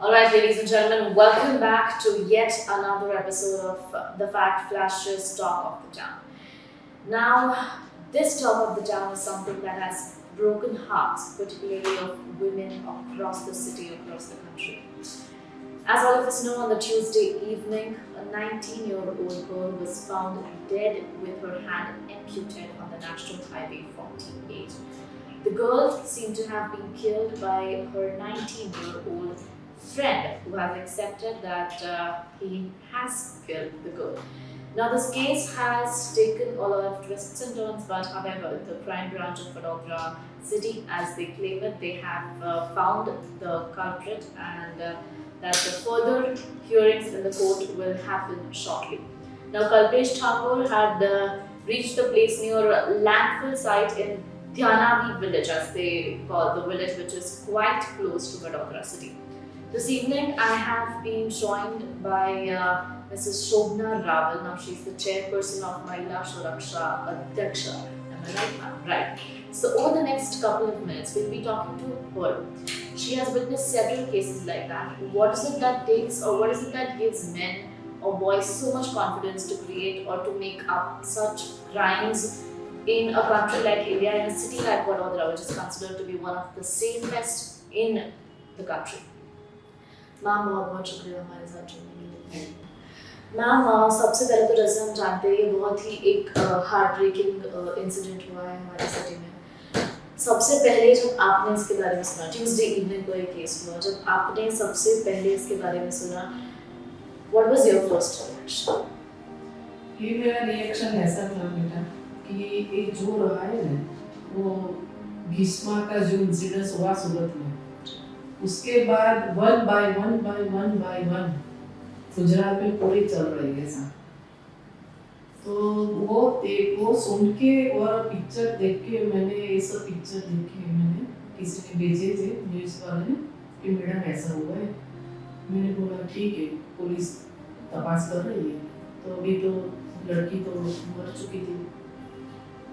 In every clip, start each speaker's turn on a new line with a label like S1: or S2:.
S1: All right, ladies and gentlemen, welcome back to yet another episode of the Fact Flashes Talk of the Town. Now, this talk of the town is something that has broken hearts, particularly of women across the city, across the country. As all of us know, on the Tuesday evening, a 19-year-old girl was found dead with her hand amputated on the National Highway 48. The girl seemed to have been killed by her 19-year-old friend who has accepted that he has killed the girl. Now, this case has taken a lot of twists and turns, but however, the crime branch of Vadodara City, as they claim it, they have found the culprit and that the further hearings in the court will happen shortly. Now, Kalpesh Thakur had reached the place near landfill site in Dhyanavi village, as they call the village, which is quite close to Vadodara City. This evening, I have been joined by Mrs. Shobna Raval. Now, she's the chairperson of Mahila Suraksha Adhyaksha. Am I right, ma'am? Right. So, over the next couple of minutes, we'll be talking to her. She has witnessed several cases like that. What is it that takes, or what is it that gives men or boys so much confidence to create or to make up such crimes in a country like India, in a city like Vadodara, which is considered to be one of the safest in the country? Ma'am बहुत बहुत शुक्रिया हमारे साथ जुड़ने के लिए। Ma'am, सबसे पहले तो जैसे हम जानते हैं, ये बहुत ही एक हार्ट ब्रेकिंग इंसिडेंट हुआ है हमारी सिटी में। सबसे पहले जब आपने इसके बारे में सुना, ट्यूसडे इवनिंग को एक केस हुआ, जब आपने सबसे पहले इसके बारे में सुना, what was your first reaction?
S2: ये मेरा रिएक्शन ऐसा था बेटा कि ये जो रहा है ना, वो भीष्मा का जो इंसिडेंस हुआ सूरत में, उसके बाद वन बाय वन गुजरात में पूरी चल रही है ऐसा। तो वो सुन के और पिक्चर देख के, मैंने ये सब पिक्चर देख के मैंने किसी ने भेजे थे न्यूज़ वाले ने कि मैडम ऐसा हुआ है। मैंने बोला ठीक है, पुलिस तपास कर रही है, तो अभी तो लड़की तो मर चुकी थी।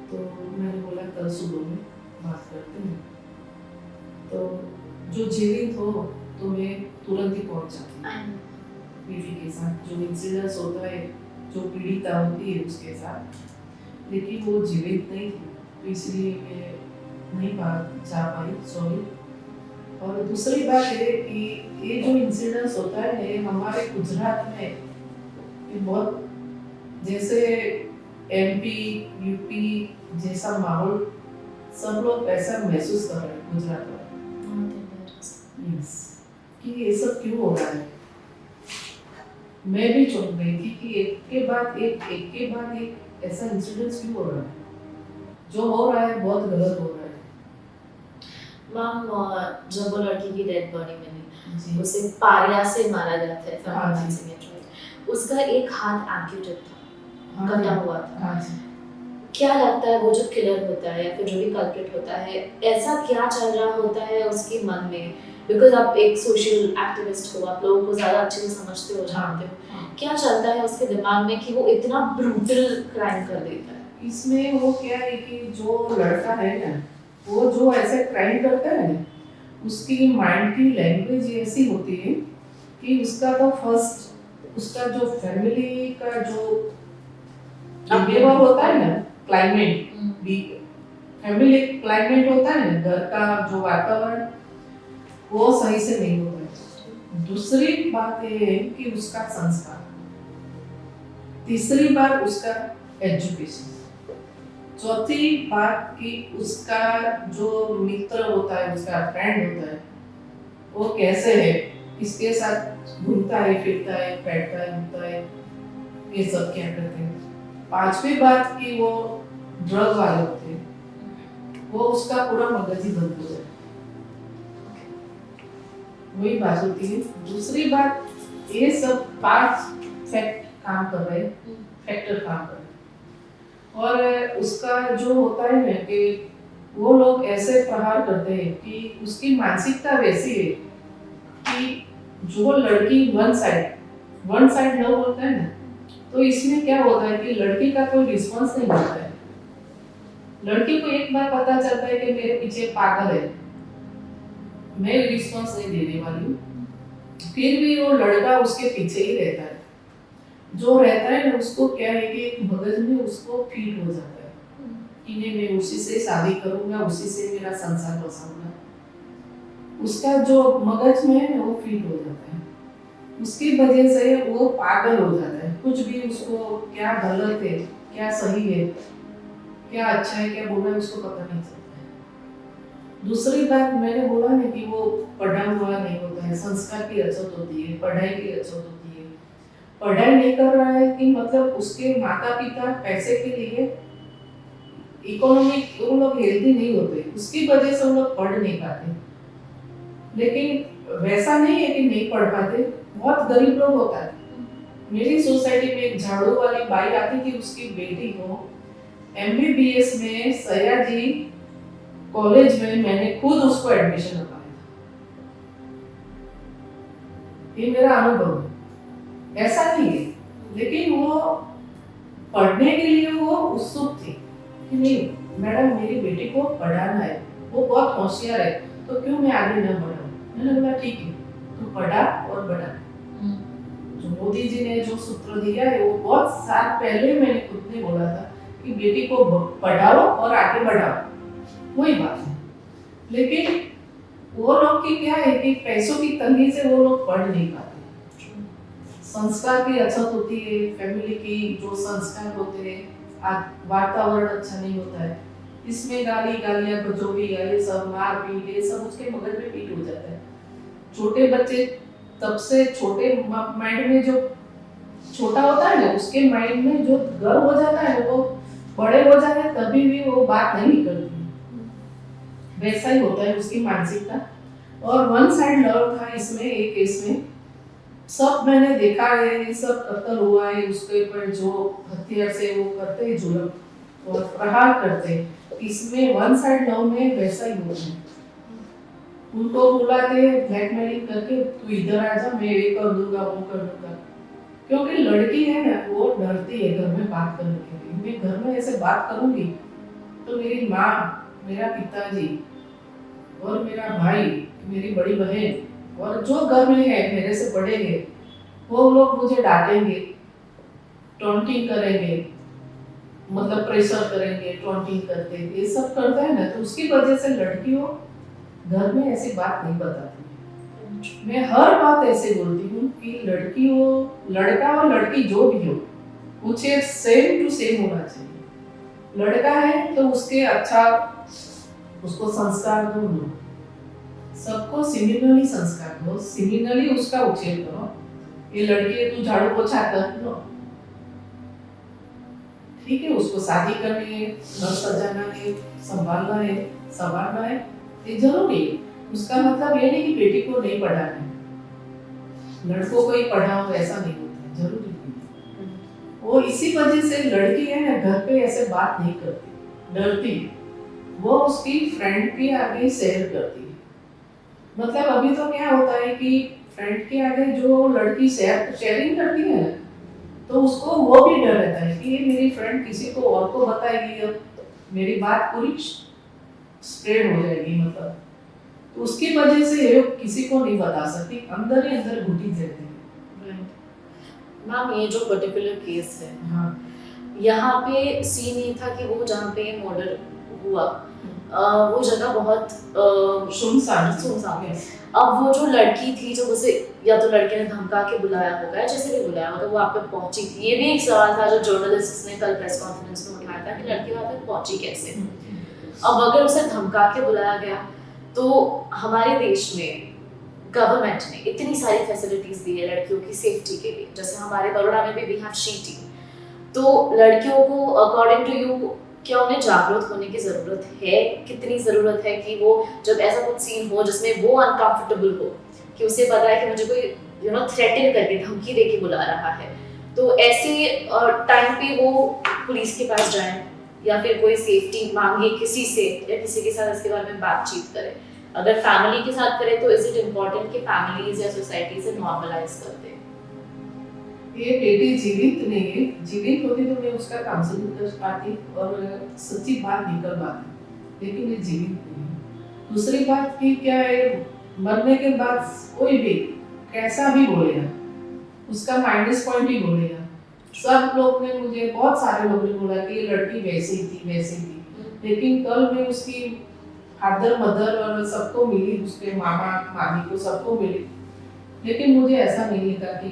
S2: तो मैंने बोला कल सुबह में बात करते हैं। तो जो जीवित हो तो मैं तुरंत ही पहुंच जाती हूँ बीवी के साथ। जो इंसिडेंस होता है, जो पीड़िता होती है उसके साथ, लेकिन वो जीवित नहीं थी, तो इसलिए मैं नहीं जा पाई, सॉरी। और दूसरी बात है कि ये जो इंसिडेंस होता है हमारे गुजरात में, ये बहुत जैसे MP UP जैसा माहौल सब लोग ऐसा महसूस कर रहे हैं गुजरात में कि ये सब क्यों हो रहा है। मैं भी चौंक गई थी कि एक के बाद एक ऐसा इंसिडेंस क्यों हो रहा है। जो हो रहा है बहुत गलत हो रहा है।
S1: मैम, जब वो लड़की की डेड बॉडी मिली, उसे पारिया से मारा गया था, उसका एक हाथ एम्प्यूटेड था, कटा हुआ था। क्या लगता है वो जो किलर होता है या फिर जो भी कल्प्रिट होता है, ऐसा क्या चल रहा होता है उसके मन में? बिकॉज आप एक सोशल एक्टिविस्ट हो, आप लोगों को ज़्यादा अच्छे से समझते हो, जानते हो, क्या चलता है उसके दिमाग में कि वो इतना ब्रूटल क्राइम कर देता है?
S2: इसमें वो क्या है कि जो लड़का है ना, वो जो ऐसे क्राइम करता है ना, उसकी माइंड की लैंग्वेज ऐसी होती है कि उसका तो फर्स्ट उसका जो फैमिली का जो बिहेवियर होता है ना, क्लाइमेट, फैमिली क्लाइमेट होता है ना, घर का जो वातावरण, वो सही से नहीं होता है। दूसरी बात ये है कि उसका संस्कार, तीसरी बात उसका एजुकेशन, चौथी बात कि उसका जो मित्र होता है, उसका फ्रेंड होता है, वो कैसे है, किसके साथ घूमता है, फिरता है, बैठता है, उठता है, ये सब क्या करते हैं। पांचवी बात कि वो ड्रग वाले होते हैं, वो उसका पूरा मगज ही बंद हो जाए, वही बात होती है। दूसरी बात, ये सब 5 फैक्टर काम कर रहे हैं। और उसका जो होता है ना कि वो लोग ऐसे प्रहार करते हैं कि उसकी मानसिकता वैसी है कि जो लड़की वन साइड लव होता है ना, तो इसमें क्या होता है कि लड़की का कोई रिस्पॉन्स नहीं होता है। लड़की को एक बार पता चलता है कि मेरे पीछे पागल है, मैं रिस्पॉन्स नहीं देने वाली हूँ, फिर भी वो लड़का उसके पीछे ही रहता है। जो रहता है ना उसको क्या है कि एक मगज में उसको फीट हो जाता है कि नहीं मैं उसी से शादी करूंगा, उसी से मेरा संसार बसाऊंगा। उसका जो मगज में है वो फीट हो जाता है, उसकी वजह से वो पागल हो जाता है। कुछ भी उसको क्या गलत है क्या सही है क्या अच्छा है क्या बुरा है उसको पता नहीं चलता है। दूसरी बात मैंने बोला ना कि वो पढ़ा हुआ नहीं होता है, संस्कार की अछत होती है, पढ़ाई की अछत होती है। पढ़ाई नहीं कर रहा है कि मतलब उसके माता पिता पैसे के लिए इकोनॉमिक वो लोग हेल्दी नहीं होते, उसकी वजह से वो लोग पढ़ नहीं पाते। लेकिन वैसा नहीं है कि नहीं पढ़ पाते, बहुत गरीब लोग होता है। मेरी सोसाइटी में एक झाड़ू वाली बाई आती थी, उसकी बेटी को एमबीबीएस में सयाजी कॉलेज में मैंने खुद उसको एडमिशन करवाया था। ये मेरा अनुभव है, ऐसा नहीं है। लेकिन वो पढ़ने के लिए वो उत्सुक थी कि नहीं मैडम मेरी बेटी को पढ़ाना है, वो बहुत होशियार है, तो क्यों मैं आगे न बढ़ाऊं। मैंने बोला ठीक है तू पढ़ा और बढ़ा। जो मोदी जी ने जो सूत्र दिया है वो बहुत साल पहले मैंने खुद ने बोला था कि बेटी को पढ़ाओ और आगे बढ़ाओ, वही बात है। लेकिन वो लोग की क्या है कि पैसों की तंगी से वो लोग पढ़ नहीं पाते, संस्कार की अछत होती है, फैमिली की जो संस्कार होते हैं, वातावरण अच्छा नहीं होता है, इसमें गाली गालियां जो भी गाली सब मार पीट ये सब उसके मगज में पीट हो जाता है। छोटे बच्चे तब से छोटे माइंड में जो छोटा होता है ना उसके माइंड में जो गर्व हो जाता है वो बड़े हो जाते हैं तभी भी वो बात नहीं निकलती। वैसा ही होता है उसकी मानसिकता। और वन साइड लव था इसमें, एक केस में सब मैंने देखा है, सब कत्ल हुआ है, उसके ऊपर जो हथियार से वो करते हैं जुल्म और प्रहार करते हैं, इसमें वन साइड लव में वैसा ही होता है। उनको बुलाते ब्लैकमेलिंग करके तू इधर आ जा मैं ये कर दूंगा वो कर दूंगा। क्योंकि लड़की है ना वो डरती है घर में बात करने के लिए। मैं घर में ऐसे बात करूंगी तो मेरी माँ, मेरा पिताजी और मेरा भाई, मेरी बड़ी बहन और जो घर में है मेरे से बड़े हैं वो लोग मुझे डांटेंगे, टॉन्टिंग करेंगे, मतलब प्रेशर करेंगे, टॉन्टिंग करते ये सब करता है ना, तो उसकी वजह से लड़कियों घर में ऐसी बात नहीं बताती। मैं हर बात ऐसे बोलती हूँ कि लड़की हो लड़का और लड़की जो भी हो मुझे सेम टू सेम होना चाहिए। लड़का है तो उसके अच्छा उसको संस्कार दो, सबको सिमिलरली संस्कार दो, सिमिलरली उसका उछेर करो। ये लड़की है तू झाड़ू पोछा कर लो, ठीक है, उसको शादी करनी है, घर सजाना है, संभालना है, संभालना है, ये जरूरी है। उसका मतलब ये नहीं कि बेटी को नहीं पढ़ाना है, लड़कों को ही पढ़ाओ ऐसा नहीं होता है, जरूरी नहीं। वो इसी वजह से लड़की है ना घर पे ऐसे बात नहीं करती, डरती, वो उसकी फ्रेंड के आगे शेयर करती है। मतलब अभी तो क्या होता है कि फ्रेंड के आगे जो लड़की शेयरिंग करती है ना तो उसको वो भी डर रहता है कि ये मेरी फ्रेंड किसी को और को बताएगी, अब मेरी बात पूरी स्प्रेड हो जाएगी, मतलब तो उसकी वजह से ये किसी को नहीं बता सकती, अंदर ही अंदर घुटी रहती है।
S1: मैम ये जो पर्टिकुलर केस है,
S2: हाँ,
S1: यहाँ पे सीन ये था कि वो जहाँ पे मर्डर हुआ वो जगह बहुत सुनसान है। अब वो जो लड़की थी जो उसे या तो लड़के ने धमका के बुलाया होगा या जैसे भी बुलाया होगा वो आप पे पहुंची थी। ये भी एक सवाल था जो जर्नलिस्ट ने कल प्रेस कॉन्फ्रेंस में उठाया था कि लड़की वहाँ तक पहुंची कैसे। अब अगर उसे धमका के बुलाया गया तो हमारे देश में गवर्नमेंट ने इतनी सारी फैसिलिटीज दी है लड़कियों की सेफ्टी के लिए, जैसे हमारे बड़ौदा में भी वी हैव शी टीम। तो लड़कियों को अकॉर्डिंग टू यू क्या उन्हें जागरूक होने की ज़रूरत है, कितनी ज़रूरत है कि वो जब ऐसा कुछ सीन हो जिसमें वो अनकंफर्टेबल हो कि उसे पता है कि मुझे कोई थ्रेटन करके धमकी दे के बुला रहा है, तो ऐसे टाइम पे वो पुलिस के पास जाएं या फिर कोई सेफ्टी मांगे किसी से या किसी के साथ इसके बारे में बातचीत करें। अगर फैमिली के साथ करें तो इज इट इम्पोर्टेंट कि फैमिलीज या सोसाइटी से नॉर्मलाइज कर दें।
S2: ये बेटी जीवित नहीं है, जीवित होती तो मैं उसका काउंसलिंग कर पाती और सच्ची बात निकल पाती, लेकिन ये जीवित नहीं है। दूसरी बात की क्या है, मरने के बाद कोई भी कैसा भी बोलेगा, उसका माइनस पॉइंट ही बोलेगा। सब लोग ने मुझे, बहुत सारे लोगों ने बोला कि ये लड़की वैसी थी वैसी थी, लेकिन कल मैं उसकी फादर मदर और सबको मिली, उसके मामा मामी को सबको मिली, लेकिन मुझे ऐसा नहीं लगा कि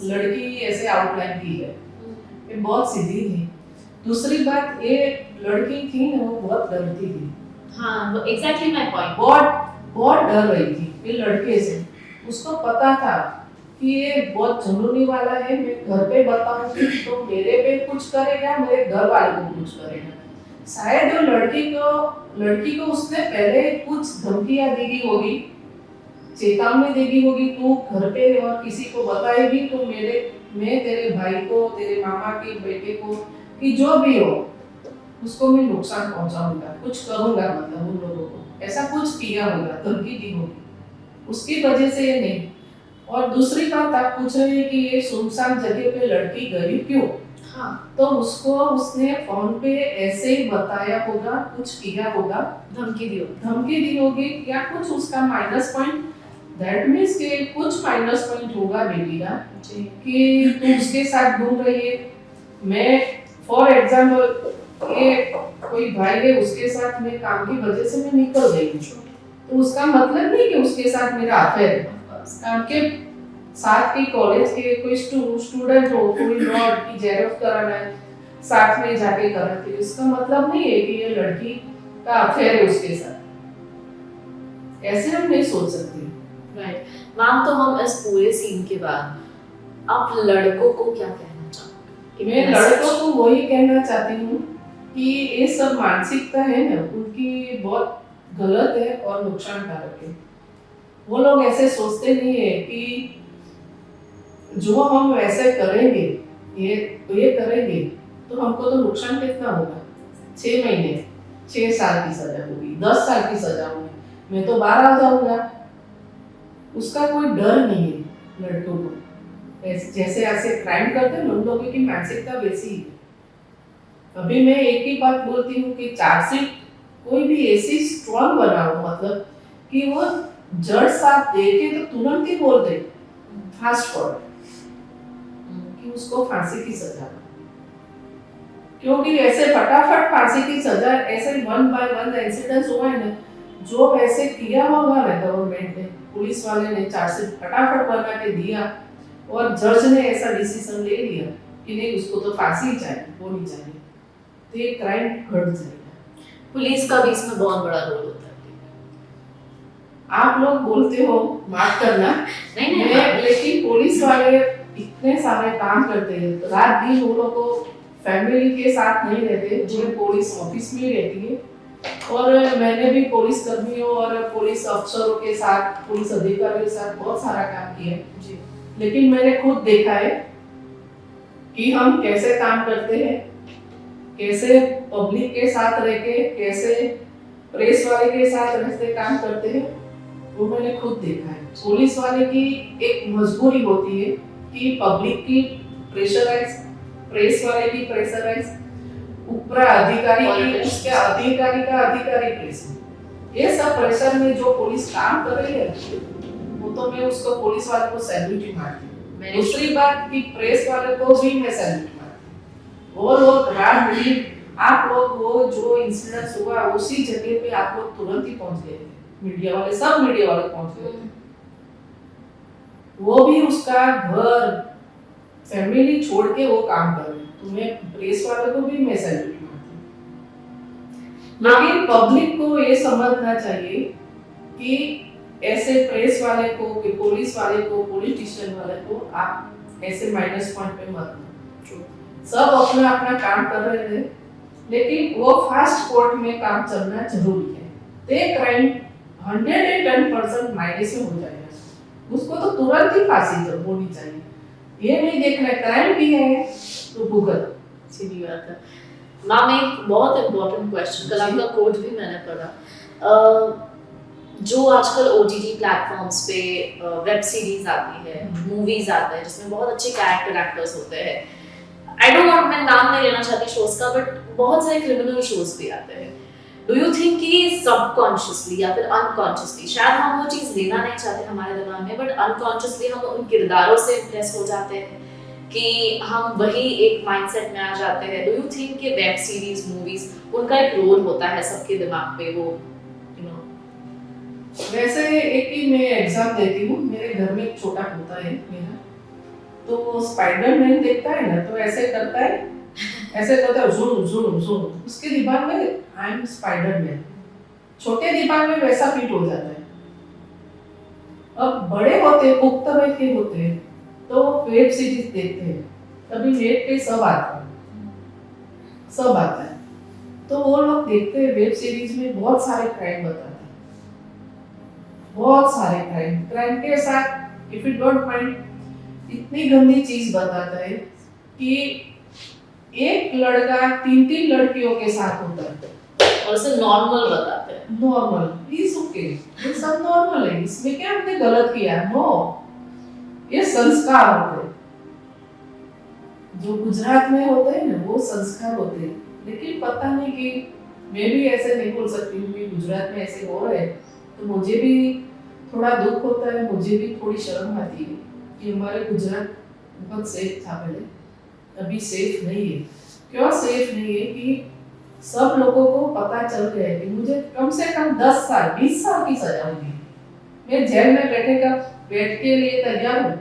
S2: लड़की ऐसे आउटलाइन की है। ये बहुत सीधी थी। दूसरी बात, ये लड़की थी ना, वो बहुत डरती थी।
S1: हाँ, वो एग्जैक्टली माय पॉइंट।
S2: बहुत डर रही थी ये लड़के से। उसको पता था कि ये बहुत जुनूनी वाला है, मैं घर पे बताऊंगी तो मेरे पे कुछ करेगा, मेरे घर वाले को कुछ करेगा। शायद वो लड़की को उसने पहले कुछ धमकियां दी होगी, चेतावनी देगी होगी, तू घर पे और किसी को बताएगी तो मैं तेरे भाई को, तेरे मामा के बेटे को, कि जो भी हो उसको मैं नुकसान पहुंचाऊंगा, कुछ करूंगा, मतलब उन लोगों को ऐसा कुछ किया होगा, धमकी दी होगी, उसकी वजह से ये नहीं। और दूसरी बात, आप पूछ रहे हैं कि ये सुनसान जगह पे लड़की गई क्यों?
S1: हाँ,
S2: तो उसने फोन पे ऐसे ही बताया होगा, कुछ किया होगा,
S1: धमकी
S2: दी होगी या कुछ उसका माइनस पॉइंट, दैट मींस के कुछ माइनस पॉइंट होगा बेबी का, कि तू उसके साथ घूम रही है। मैं फॉर एग्जांपल, ये कोई भाई है, उसके साथ मैं काम की वजह से मैं निकल गई, तो उसका मतलब नहीं कि उसके साथ मेरा अफेयर है। काम के साथ के कॉलेज के कोई स्टूडेंट हो, कोई नोट की जेरोक्स कराना है, साथ में जाके कराते, इसका मतलब नहीं है कि ये लड़की का अफेयर है उसके साथ। ऐसे हम नहीं सोच सकते।
S1: राइट मैम, तो हम इस पूरे सीन के बाद आप लड़कों को क्या कहना चाहोगे?
S2: मैं लड़कों को वही कहना चाहती हूँ कि ये सब मानसिकता है ना, उनकी बहुत गलत है और नुकसानकारक है। वो लोग ऐसे सोचते नहीं है कि जो हम वैसे करेंगे, ये करेंगे तो हमको तो नुकसान कितना होगा, 6 महीने 6 साल की सजा होगी, 10 साल की सजा होगी, मैं तो बाहर आ जाऊंगा। उसका कोई डर नहीं है लड़कों को। जैसे ऐसे क्राइम करते हैं, उन लोगों की मानसिकता वैसी ही है। अभी मैं एक ही बात बोलती हूँ कि चार्जशीट कोई भी ऐसी स्ट्रॉन्ग बनाओ, मतलब कि वो जज साहब देखे तो तुरंत ही बोल दे फास्ट फॉरवर्ड कि उसको फांसी की सजा, क्योंकि ऐसे फटाफट फांसी की सजा, ऐसे 1 by 1 इंसिडेंट्स हुआ है ना, जो ऐसे किया होगा ना गवर्नमेंट ने, पुलिस वाले ने चार्जशीट फटाफट बना के दिया और जज ने ऐसा डिसीजन ले लिया कि नहीं उसको तो फांसी ही चाहिए, वो नहीं चाहिए, तो ये क्राइम घट जाएगा।
S1: पुलिस का भी इसमें बहुत बड़ा रोल होता है।
S2: आप लोग बोलते हो, माफ करना,
S1: नहीं,
S2: लेकिन पुलिस वाले इतने सारे काम करते हैं, तो रात दिन वो लोग को फैमिली के साथ नहीं रहते, जो पुलिस ऑफिस में रहती है। और मैंने भी पुलिस कर्मियों और पुलिस अफसरों के साथ, पुलिस अधिकारियों के साथ बहुत सारा काम किया है, लेकिन मैंने खुद देखा है कि हम कैसे काम करते हैं, कैसे पब्लिक के साथ रह के, कैसे प्रेस वाले के साथ रहते काम करते हैं, वो मैंने खुद देखा है। पुलिस वाले की एक मजबूरी होती है कि पब्लिक की प्रेशराइज, प्रेस वाले की प्रेशराइज, ऊपर अधिकारी की, उसके अधिकारी का अधिकारी प्रेस, ये सब प्रेशर में जो पुलिस काम कर रही है, वो तो मैं उसको पुलिस वाले को सैल्यूट ही मारती हूँ। दूसरी बात कि प्रेस वाले को भी मैं सैल्यूट मारती हूँ। वो लोग रात दिन, आप लोग वो जो इंसिडेंट हुआ उसी जगह पे आप लोग तुरंत ही पहुंच गए थे, मीडिया वाले, सब मीडिया वाले पहुंच गए थे। वो भी उसका घर फैमिली छोड़ के वो काम कर रहे हैं, तो मैं प्रेस वाले को भी मैं सैल्यूट मारती हूँ। लेकिन पब्लिक को ये समझना चाहिए कि ऐसे प्रेस वाले को, पुलिस वाले को, पॉलिटिशियन वाले को आप ऐसे माइनस पॉइंट पे मत लो। सब अपना अपना काम कर रहे हैं, लेकिन वो फास्ट कोर्ट में काम चलना जरूरी है। ते क्राइम 110% माइनस में हो जाएगा, उसको तो तुरंत ही फांसी होनी चाहिए। ये नहीं देखना क्राइम किया है तो भुगत।
S1: सीधी बात है। मैम, एक बहुत इम्पोर्टेंट क्वेश्चन, कल आपका कोट भी मैंने पढ़ा, जो आजकल OTT प्लेटफॉर्म्स पे वेब सीरीज आती है, मूवीज आते हैं जिसमें बहुत अच्छे कैरेक्टर एक्टर्स होते हैं। आई डोंट वांट, मैं नाम नहीं लेना चाहती शोज का, बट बहुत सारे क्रिमिनल शोज भी आते हैं। डू यू थिंक कि सबकॉन्शियसली या फिर अनकॉन्शियसली, शायद हम वो चीज़ लेना नहीं चाहते हमारे दिमाग में, बट अनकॉन्शियसली हम उन किरदारों से इम्प्रेस हो जाते हैं कि हम वही एक माइंडसेट में आ जाते हैं? डू यू थिंक कि वेब सीरीज, मूवीज, उनका एक रोल होता है सबके दिमाग पे, वो यू नो?
S2: वैसे एक ही मैं एग्जाम देती हूँ, मेरे घर में एक छोटा होता है मेरा, तो स्पाइडरमैन देखता है ना, तो ऐसे करता है, ऐसे करता है, ज़ूम ज़ूम ज़ूम, उसके दिमाग में आई एम स्पाइडरमैन, छोटे दिमाग में वैसा फिट हो जाता है। अब बड़े होते, पुख्ता वय के होते, तो वेब सीरीज देखते हैं, तभी नेट पे सब आता है, सब आता है, तो वो लोग देखते हैं वेब सीरीज में बहुत सारे क्राइम बताते हैं, बहुत सारे क्राइम, क्राइम के साथ इफ यू डोंट माइंड इतनी गंदी चीज बताता है कि एक लड़का 3-3 लड़कियों के साथ होता है
S1: और उसे नॉर्मल बताते हैं।
S2: नॉर्मल इज ओके, ये सब नॉर्मल है, इसमें क्या हमने गलत किया? नो, ये संस्कार होते हैं, जो गुजरात में होते हैं ना, वो संस्कार होते हैं। लेकिन पता नहीं कि मैं भी ऐसे नहीं बोल सकती हूँ कि गुजरात में ऐसे हो रहे, तो मुझे भी थोड़ा दुख होता है, मुझे भी थोड़ी शर्म आती है कि हमारे गुजरात बहुत सेफ था पहले, अभी सेफ नहीं है। क्यों सेफ नहीं है? कि सब लोगों को पता चल गया है कि मुझे कम से कम 10 साल 20 साल की सजा होगी, मैं जेल में बैठ के लिए तैयार हूँ,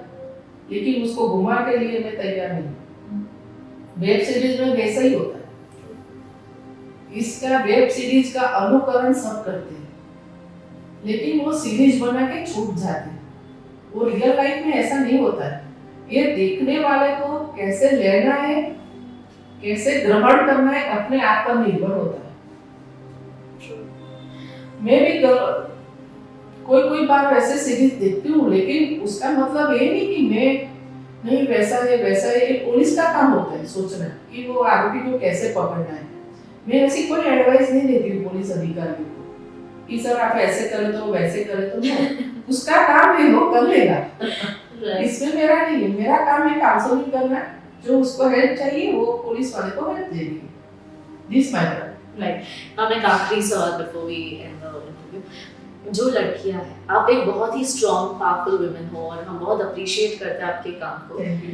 S2: लेकिन उसको घुमा के लिए मैं तैयार नहीं। वेब सीरीज में वैसा ही होता है, इसका वेब सीरीज का अनुकरण सब करते हैं, लेकिन वो सीरीज बना के छूट जाते हैं, वो रियल लाइफ में ऐसा नहीं होता है। ये देखने वाले को कैसे लेना है, कैसे ग्रहण करना है, अपने आप पर निर्भर होता है। मैं भी कोई बार वैसे सीरीज देखती हूँ, लेकिन उसका मतलब ये नहीं कि मैं नहीं वैसा है वैसा है, ये पुलिस का काम होता है सोचना कि वो आरोपी को कैसे पकड़ना है। मैं ऐसी कोई एडवाइस नहीं देती हूँ पुलिस अधिकारियों को कि सर आप ऐसे करें तो वैसे करें, तो नहीं, उसका काम है, वो कर लेगा, इसमें मेरा नहीं है। मेरा काम है काउंसलिंग करना, जो उसको हेल्प चाहिए वो पुलिस वाले को हेल्प देगी। This matter.
S1: राइट, अब एक आखिरी सवाल before we end the interview. जो लड़कियां हैं, आप एक बहुत ही स्ट्रॉन्ग पावरफुल वुमेन हो और हम बहुत अप्रिशिएट करते हैं आपके काम को।
S2: Thank you.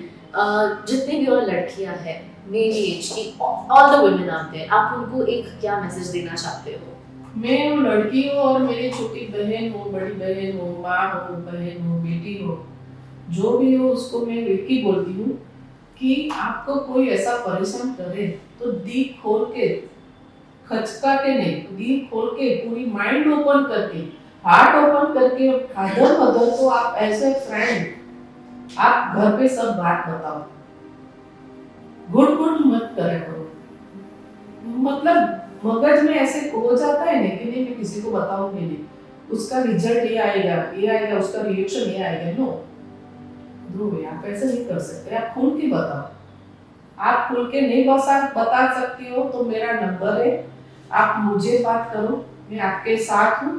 S1: जितनी भी और लड़कियां हैं मेरी एज की, all the women out there, आप उनको एक क्या मैसेज देना चाहते हो?
S2: मैं वो लड़की हूँ और मेरी छोटी बहन हो, बड़ी बहन हो, माँ हो, बहन हो, बेटी हो, जो भी हो, उसको मैं एक ही बोलती हूँ कि आपको कोई ऐसा परेशान करे तो दिल खोल के, खचका के नहीं, दिल खोल के, पूरी माइंड ओपन करके, हार्ट ओपन करके, फादर मदर को आप ऐसे फ्रेंड, आप घर पे सब बात बताओ, गुड गुड मत करे करो। मतलब मगज में ऐसे हो जाता है ना कि नहीं मैं किसी को बताऊंगी नहीं, उसका रिजल्ट ये आएगा, उसका रिएक्शन ये आएगा। नो ध्रुव, आप ऐसे नहीं कर सकते, आप खुल के बताओ। आप खुल के नहीं बता सकती हो तो मेरा नंबर है, आप मुझे बात करो, मैं आपके साथ हूँ,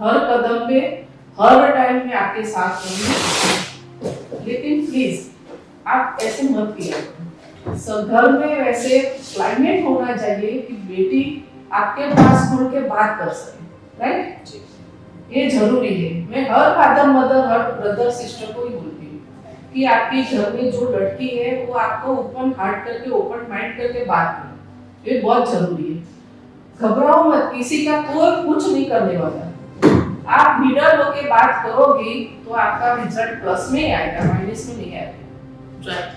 S2: हर कदम पे, हर टाइम में आपके साथ रहूंगी। लेकिन प्लीज आप ऐसे मत किया करो। घर में वैसे क्लाइमेट होना चाहिए कि बेटी आपके पास खुल के बात कर सके, राइट? ये जरूरी है। मैं her father mother, her brother sister को ही बोलती हूँ कि आपके घर में जो लड़की है वो आपको ओपन हार्ट करके, ओपन माइंड करके बात करे, ये बहुत जरूरी है। घबराओ मत, किसी का कोई कुछ नहीं करने वाला। आप निडर होके बात करोगी तो आपका रिजल्ट प्लस में आएगा, माइनस में नहीं आएगा।
S1: Right,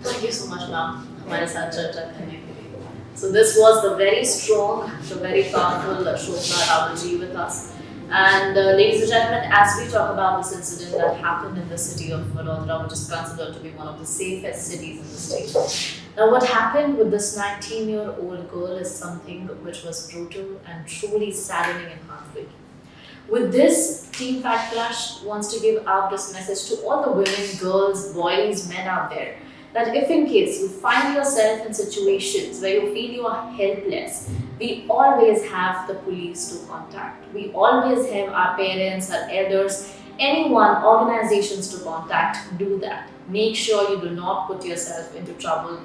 S1: thank you so much ma'am हमारे साथ चर्चा करने के लिए। So this was the very strong, the very powerful Shobna Rawalji with us. And ladies and gentlemen, as we talk about this incident that happened in the city of Vadodara, which is considered to be one of the safest cities in the state. Now, what happened with this 19-year-old girl is something which was brutal and truly saddening and heartbreaking. With this, Team Fat Flash wants to give out this message to all the women, girls, boys, men out there, that if in case you find yourself in situations where you feel you are helpless, we always have the police to contact. We always have our parents, our elders, anyone, organizations to contact. Do that. Make sure you do not put yourself into trouble.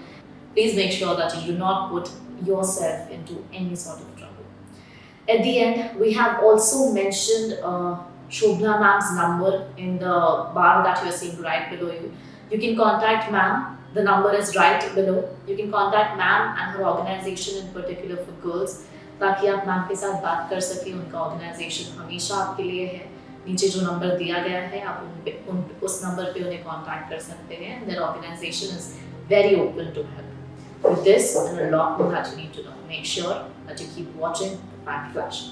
S1: Please make sure that you do not put yourself into any sort of trouble. At the end, we have also mentioned Shobna ma'am's number in the bar that you are seeing right below you. You can contact ma'am. The number is right below. You can contact ma'am and her organization in particular for girls, ताकि आप ma'am के साथ बात कर सकें. उनका organisation हमेशा आपके लिए है. नीचे जो नंबर दिया गया है आप उस नंबर पे उन्हें कांटेक्ट कर सकते हैं. Their organization is very open to help. With this and a lot more that you need to know, make sure that you keep watching Fact Flash.